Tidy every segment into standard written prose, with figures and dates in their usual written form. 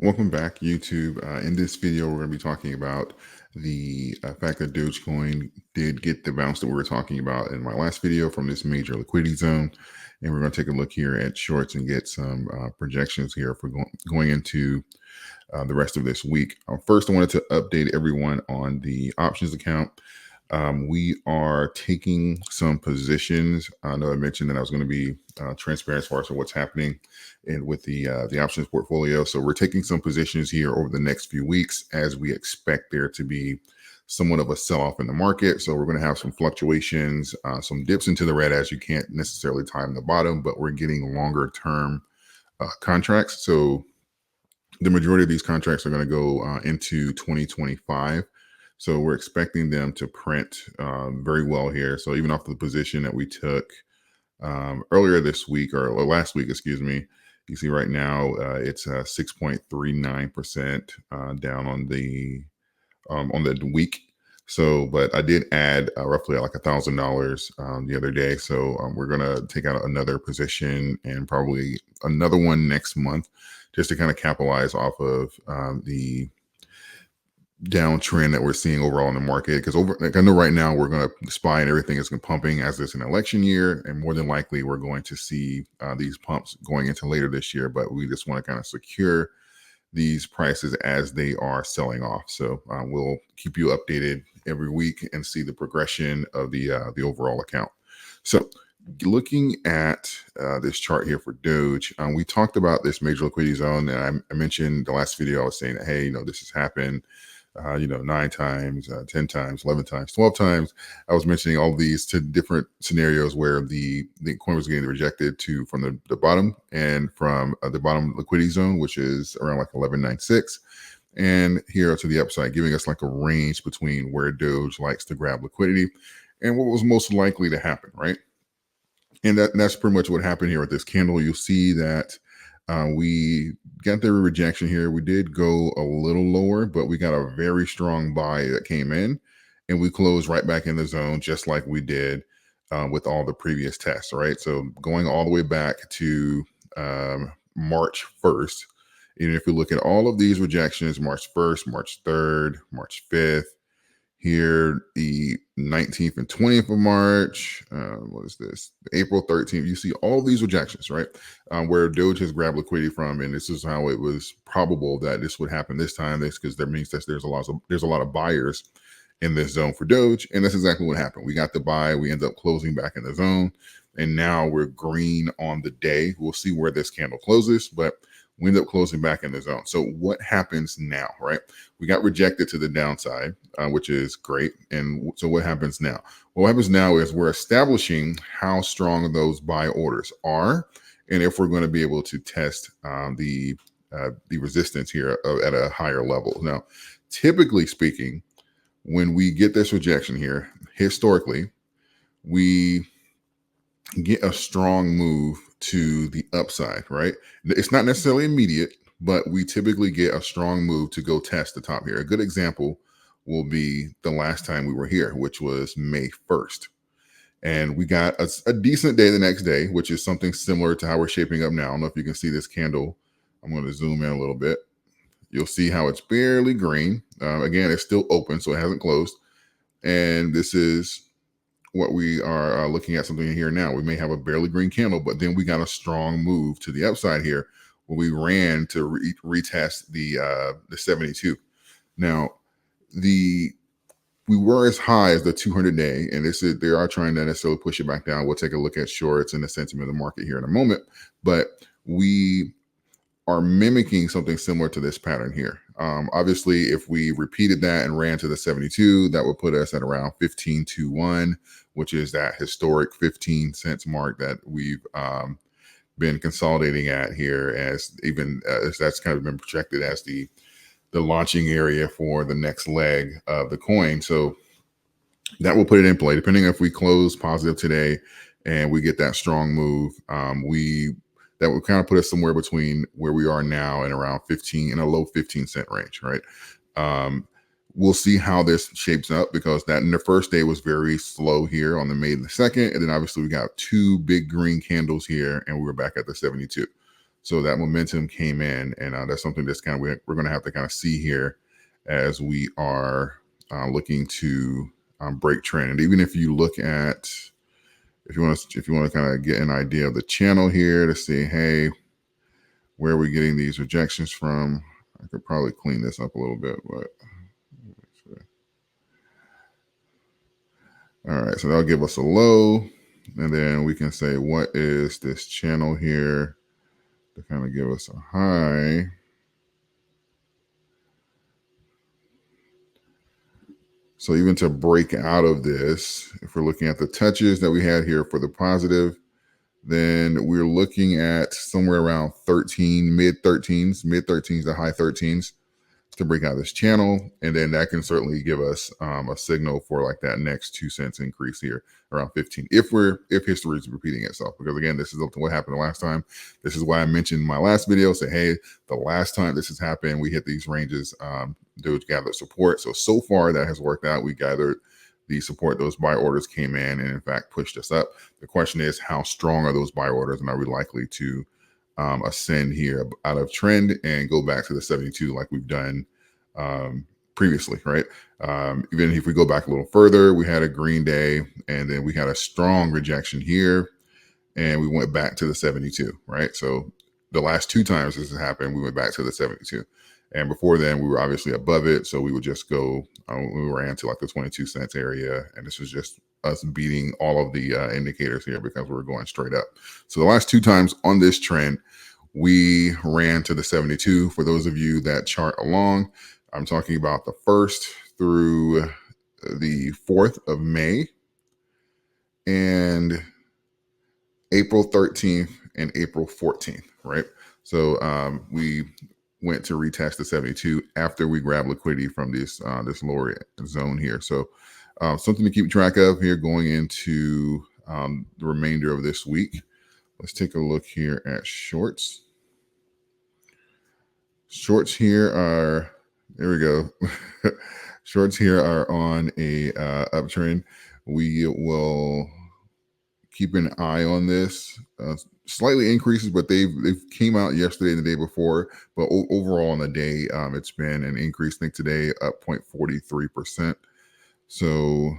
Welcome back, YouTube. In this video, we're going to be talking about the fact that Dogecoin did get the bounce that we were talking about in my last video from this major liquidity zone. And we're going to take a look here at shorts and get some projections here for going into the rest of this week. First, I wanted to update everyone on the options account. We are taking some positions. I know I mentioned that I was going to be transparent as far as what's happening and with the options portfolio. So we're taking some positions here over the next few weeks as we expect there to be somewhat of a sell-off in the market. So we're going to have some fluctuations, some dips into the red as you can't necessarily time the bottom, but we're getting longer term contracts. So the majority of these contracts are going to go into 2025. So we're expecting them to print very well here. So even off the position that we took earlier this week or last week, excuse me, you see right now it's 6.39% down on the week. So, but I did add roughly like $1,000 the other day. So we're gonna take out another position and probably another one next month, just to kind of capitalize off of the downtrend that we're seeing overall in the market. Because I know right now we're going to SPY and everything is pumping as it's an election year, and more than likely we're going to see these pumps going into later this year. But we just want to kind of secure these prices as they are selling off. So we'll keep you updated every week and see the progression of the overall account. So looking at this chart here for Doge, we talked about this major liquidity zone, and I mentioned the last video I was saying that, hey, this has happened 9 times, 10 times, 11 times, 12 times. I was mentioning all these to different scenarios where the coin was getting rejected from the bottom and from the bottom liquidity zone, which is around like 1196, and here to the upside, giving us like a range between where Doge likes to grab liquidity and what was most likely to happen, right? And that's pretty much what happened here with this candle. You'll see that we got the rejection here. We did go a little lower, but we got a very strong buy that came in, and we closed right back in the zone, just like we did with all the previous tests, right? So going all the way back to March 1st, even if you look at all of these rejections, March 1st, March 3rd, March 5th, here the 19th and 20th of March, what is this, April 13th, you see all these rejections, right? Where Doge has grabbed liquidity from, and this is how it was probable that this would happen this time. This because that means that there's a lot of buyers in this zone for Doge, and that's exactly what happened. We got the buy, we end up closing back in the zone, and now we're green on the day. We'll see where this candle closes, but we end up closing back in the zone. So what happens now, right? We got rejected to the downside, which is great. And so what happens now? What happens now is we're establishing how strong those buy orders are, and if we're going to be able to test the resistance here at a higher level. Now, typically speaking, when we get this rejection here, historically, we get a strong move to the upside, right? It's not necessarily immediate, but we typically get a strong move to go test the top here. A good example will be the last time we were here, which was May 1st. And we got a decent day the next day, which is something similar to how we're shaping up now. I don't know if you can see this candle. I'm going to zoom in a little bit. You'll see how it's barely green. Again, it's still open, so it hasn't closed. And this is what we are looking at, something here now. We may have a barely green candle, but then we got a strong move to the upside here when we ran to retest the 72. Now, we were as high as the 200-day, and they are trying to necessarily push it back down. We'll take a look at shorts and the sentiment of the market here in a moment, but we are mimicking something similar to this pattern here. Obviously, if we repeated that and ran to the 72, that would put us at around 15.21, which is that historic 15 cents mark that we've been consolidating at here, as that's kind of been projected as the launching area for the next leg of the coin. So that will put it in play, depending if we close positive today and we get that strong move. That would kind of put us somewhere between where we are now and around 15 in a low 15-cent range, right? We'll see how this shapes up, because that in the first day was very slow here on the May the 2nd. And then obviously we got 2 big green candles here and we were back at the 72. So that momentum came in, and that's something that's kind of we're going to have to kind of see here as we are looking to break trend. And even if you look at, if you want to kind of get an idea of the channel here to see, hey, where are we getting these rejections from? I could probably clean this up a little bit, but all right, so that'll give us a low, and then we can say, what is this channel here to kind of give us a high? So even to break out of this, if we're looking at the touches that we had here for the positive, then we're looking at somewhere around 13, mid 13s to high 13s to break out this channel. And then that can certainly give us a signal for like that next 2 cents increase here around 15, if history is repeating itself. Because again, this is what happened the last time. This is why I mentioned in my last video, say, hey, the last time this has happened, we hit these ranges, Doge gathered support. So far that has worked out. We gathered the support, those buy orders came in and in fact pushed us up. The question is, how strong are those buy orders, and are we likely to ascend here out of trend and go back to the 72 like we've done previously, right? Even if we go back a little further, we had a green day and then we had a strong rejection here and we went back to the 72, right? So the last 2 times this has happened, we went back to the 72. And before then, we were obviously above it. So we would just go, we ran to like the 22 cents area. And this was just us beating all of the indicators here because we were going straight up. So the last 2 times on this trend, we ran to the 72. For those of you that chart along, I'm talking about the 1st through the 4th of May and April 13th and April 14th, right? So we went to retest the 72 after we grabbed liquidity from this lower zone here. So something to keep track of here going into the remainder of this week. Let's take a look here at shorts. Shorts here are, there we go. Shorts here are on a uptrend. We will keep an eye on this. Slightly increases, but they've came out yesterday and the day before. But overall on the day, it's been an increase. I think today up 0.43%. So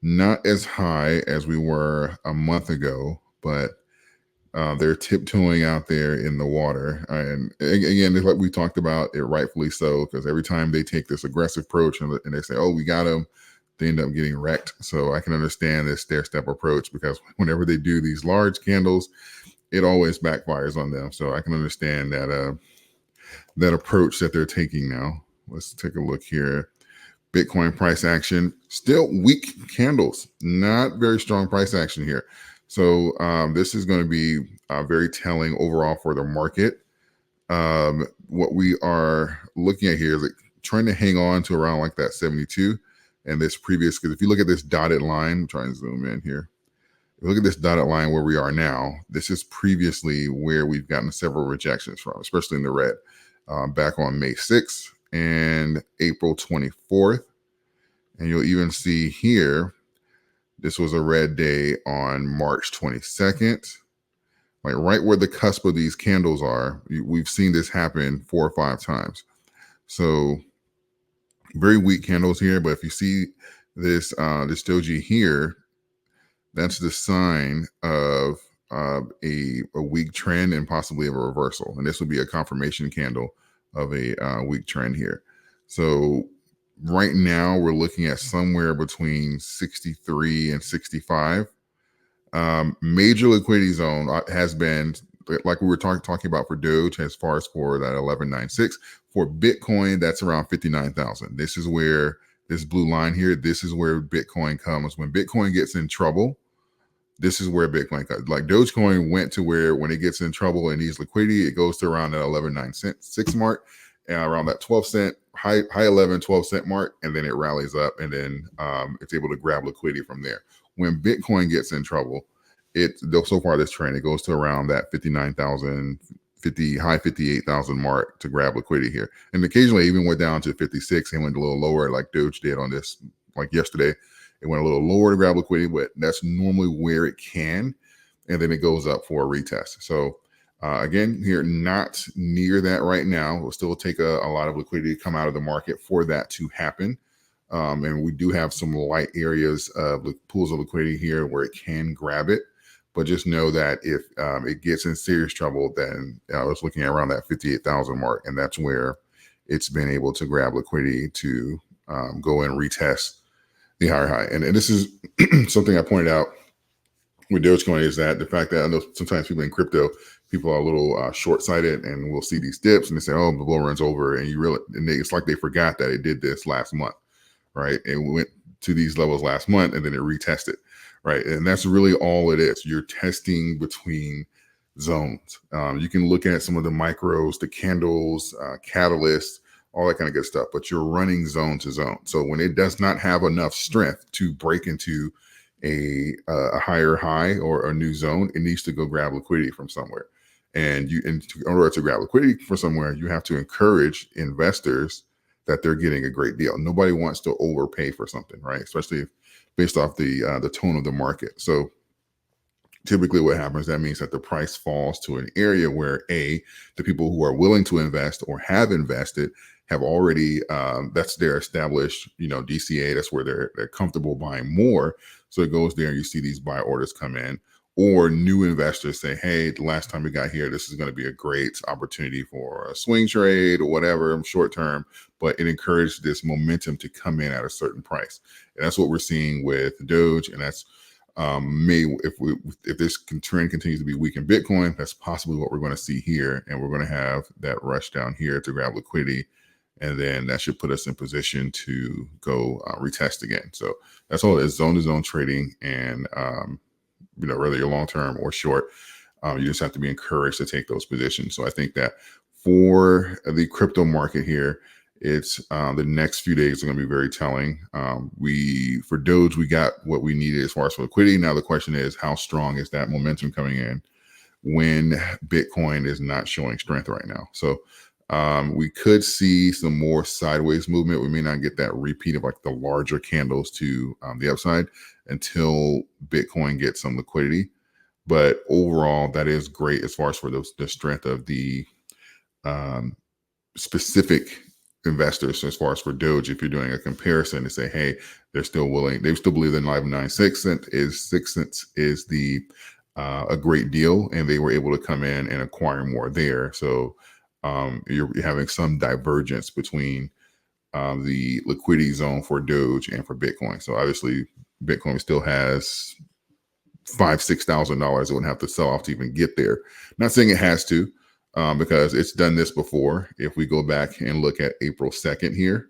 not as high as we were a month ago, but they're tiptoeing out there in the water. And again, like we talked about, it rightfully so, because every time they take this aggressive approach and they say, oh, we got them, they end up getting wrecked. So I can understand this stair-step approach, because whenever they do these large candles, it always backfires on them. So I can understand that that approach that they're taking now. Let's take a look here. Bitcoin price action, still weak candles, not very strong price action here. So this is going to be very telling overall for the market. What we are looking at here is like trying to hang on to around like that 72 and this previous, because if you look at this dotted line, I'm trying to zoom in here. If you look at this dotted line where we are now, this is previously where we've gotten several rejections from, especially in the red, back on May 6th and April 24th. And you'll even see here, this was a red day on March 22nd, like right where the cusp of these candles are. We've seen this happen 4 or 5 times. So very weak candles here. But if you see this, this doji here, that's the sign of a weak trend and possibly of a reversal. And this would be a confirmation candle of a weak trend here. So right now we're looking at somewhere between 63 and 65. Major liquidity zone has been, like we were talking about for Doge, as far as for that 1196. For Bitcoin, that's around 59,000. This is where this blue line here, this is where Bitcoin comes. When Bitcoin gets in trouble, this is where Bitcoin comes. Like Dogecoin went to where when it gets in trouble and needs liquidity, it goes to around that 11.96 mark, and around that 12 cent, high 11, 12 cent mark, and then it rallies up, and then it's able to grab liquidity from there. When Bitcoin gets in trouble, so far this trend, it goes to around that 59,000, high 58,000 mark to grab liquidity here. And occasionally even went down to 56 and went a little lower, like Doge did on this, like yesterday. It went a little lower to grab liquidity, but that's normally where it can. And then it goes up for a retest. So Again, here, not near that right now. It will still take a lot of liquidity to come out of the market for that to happen. And we do have some light areas of pools of liquidity here where it can grab it. But just know that if it gets in serious trouble, then I was looking at around that 58,000 mark. And that's where it's been able to grab liquidity to go and retest the higher high. And this is something I pointed out with Dogecoin, is that the fact that I know sometimes people in crypto, people are a little short-sighted, and we'll see these dips and they say, "Oh, the bull run's over," and it's like they forgot that it did this last month, right? And we went to these levels last month, and then it retested, right? And that's really all it is. You're testing between zones. You can look at some of the micros, the candles, catalysts, all that kind of good stuff, but you're running zone to zone. So when it does not have enough strength to break into a higher high or a new zone, it needs to go grab in order to grab liquidity from somewhere, you have to encourage investors that they're getting a great deal. Nobody wants to overpay for something, right? Especially based off the tone of the market. So typically what happens, that means that the price falls to an area where the people who are willing to invest or have invested have already, that's their established, DCA. That's where they're comfortable buying more. So it goes there and you see these buy orders come in, or new investors say, "Hey, the last time we got here, this is going to be a great opportunity for a swing trade or whatever, short term," but it encouraged this momentum to come in at a certain price. And that's what we're seeing with Doge. And that's if this trend continues to be weak in Bitcoin, that's possibly what we're going to see here. And we're going to have that rush down here to grab liquidity. And then that should put us in position to go retest again. So that's all it is, zone to zone trading. And, whether you're long term or short, you just have to be encouraged to take those positions. So I think that for the crypto market here, it's the next few days are going to be very telling. For Doge, we got what we needed as far as for liquidity. Now the question is, how strong is that momentum coming in when Bitcoin is not showing strength right now? So we could see some more sideways movement. We may not get that repeat of like the larger candles to the upside until Bitcoin gets some liquidity. But overall, that is great as far as for the strength of the specific investors. So as far as for Doge, if you're doing a comparison to say, hey, they still believe that 9.96 cents is the a great deal, and they were able to come in and acquire more there. So you're having some divergence between the liquidity zone for Doge and for Bitcoin. So obviously Bitcoin still has $5,000-$6,000 it would have to sell off to even get there. Not saying it has to, because it's done this before. If we go back and look at April 2nd here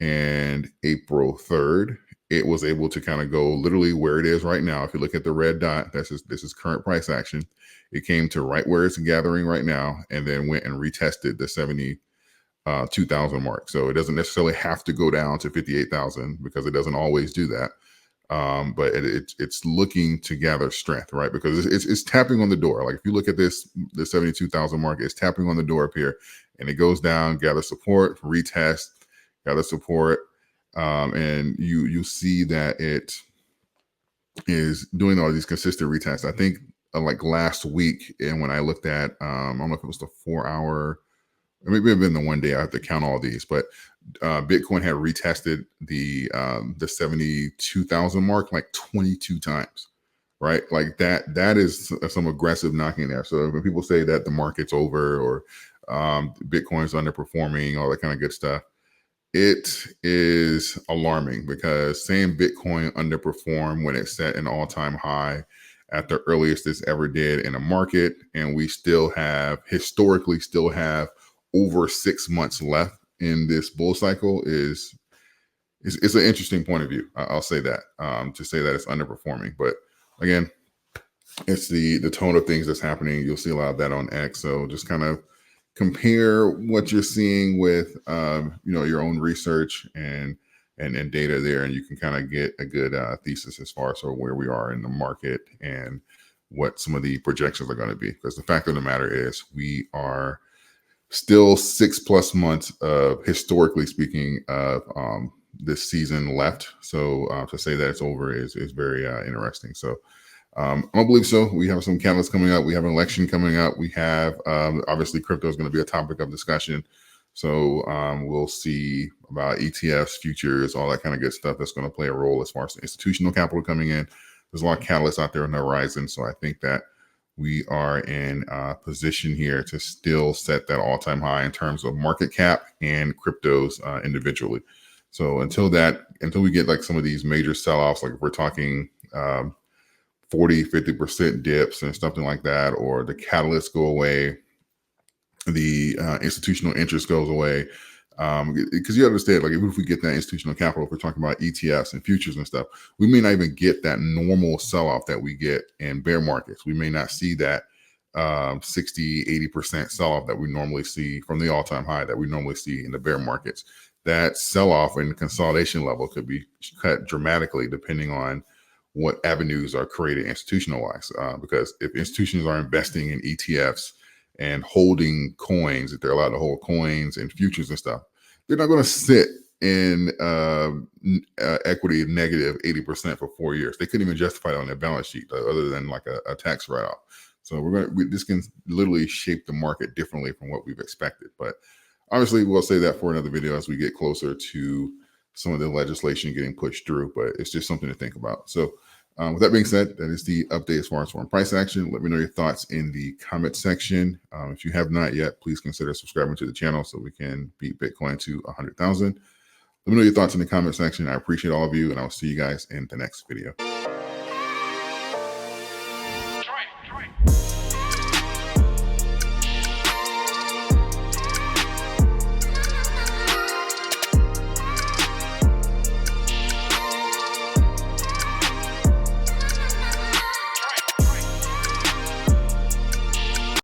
and April 3rd, it was able to kind of go literally where it is right now. If you look at the red dot, this is current price action. It came to right where it's gathering right now, and then went and retested the 72,000 mark. So it doesn't necessarily have to go down to 58,000, because it doesn't always do that. But it's looking to gather strength, right? Because it's tapping on the door. Like if you look at the 72,000 mark, it's tapping on the door up here, and it goes down, gather support, retest, gather support, and you see that it is doing all these consistent retests. I think like last week, and when I looked at, I don't know if it was the 4 hour, or maybe it's been the one day. I have to count all these, but Bitcoin had retested the 72,000 mark like 22 times, right? Like that is some aggressive knocking there. So when people say that the market's over, or Bitcoin's underperforming, all that kind of good stuff, it is alarming, because saying Bitcoin underperformed when it set an all-time high at the earliest it's ever did in a market, and we historically still have over 6 months left in this bull cycle, is an interesting point of view. I'll say that, to say that it's underperforming. But again, it's the tone of things that's happening. You'll see a lot of that on X. So just kind of compare what you're seeing with your own research and data there, and you can kind of get a good thesis as far as where we are in the market and what some of the projections are going to be. Because the fact of the matter is, we are still 6+ months of, historically speaking, of this season left. So to say that it's over is very interesting. So I don't believe so. We have some catalysts coming up. We have an election coming up. We have obviously crypto is going to be a topic of discussion. So we'll see about ETFs, futures, all that kind of good stuff that's going to play a role as far as the institutional capital coming in. There's a lot of catalysts out there on the horizon. So I think that we are in a position here to still set that all-time high in terms of market cap and cryptos individually. So until we get like some of these major sell-offs, like if we're talking 40-50% dips and something like that, or the catalysts go away, the institutional interest goes away, because you understand, like even if we get that institutional capital, if we're talking about ETFs and futures and stuff, we may not even get that normal sell-off that we get in bear markets. We may not see that 60-80% sell-off that we normally see from the all-time high that we normally see in the bear markets. That sell-off and consolidation level could be cut dramatically depending on what avenues are created institutional-wise. Because if institutions are investing in ETFs and holding coins, if they're allowed to hold coins and futures and stuff, they're not going to sit in equity negative 80% for 4 years. They couldn't even justify it on their balance sheet other than like a tax write-off. So this can literally shape the market differently from what we've expected. But obviously, we'll say that for another video as we get closer to some of the legislation getting pushed through. But it's just something to think about. So with that being said, that is the update as far as foreign price action. Let me know your thoughts in the comment section. If you have not yet, please consider subscribing to the channel so we can beat Bitcoin to 100,000. Let me know your thoughts in the comment section. I appreciate all of you, and I'll see you guys in the next video.